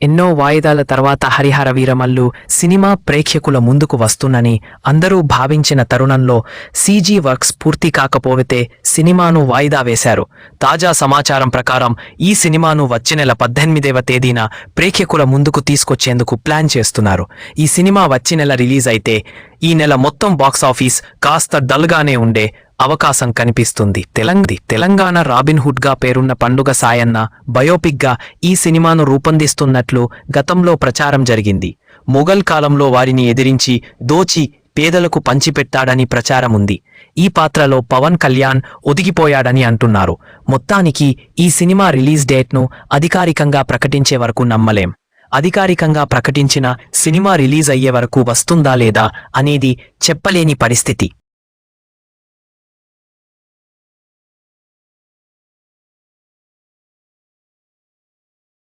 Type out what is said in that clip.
ఎన్నో వాయిదాల తర్వాత హరిహర వీరమల్లు సినిమా ప్రేక్షకుల ముందుకు వస్తుందని అందరూ భావించిన తరుణంలో సీజీ వర్క్స్ పూర్తి కాకపోతే సినిమాను వాయిదా వేశారు. తాజా సమాచారం ప్రకారం ఈ సినిమాను వచ్చే నెల 18వ తేదీన ప్రేక్షకుల ముందుకు తీసుకొచ్చేందుకు ప్లాన్ చేస్తున్నారు. ఈ సినిమా వచ్చే నెల రిలీజ్ అయితే ఈ నెల మొత్తం బాక్సాఫీస్ కాస్త డల్గానే ఉండే అవకాశం కనిపిస్తుంది. తెలంగాణ రాబిన్హుడ్ గా పేరున్న పండుగ సాయన్న బయోపిక్ గా ఈ సినిమాను రూపొందిస్తున్నట్లు గతంలో ప్రచారం జరిగింది. మొఘల్ కాలంలో వారిని ఎదిరించి దోచి పేదలకు పంచిపెట్టాడని ప్రచారం ఉంది. ఈ పాత్రలో పవన్ కళ్యాణ్ ఒదిగిపోయాడని అంటున్నారు. మొత్తానికి ఈ సినిమా రిలీజ్ డేట్ను అధికారికంగా ప్రకటించే వరకు నమ్మలేం. అధికారికంగా ప్రకటించిన సినిమా రిలీజ్ అయ్యే వరకు వస్తుందా లేదా అనేది చెప్పలేని పరిస్థితి.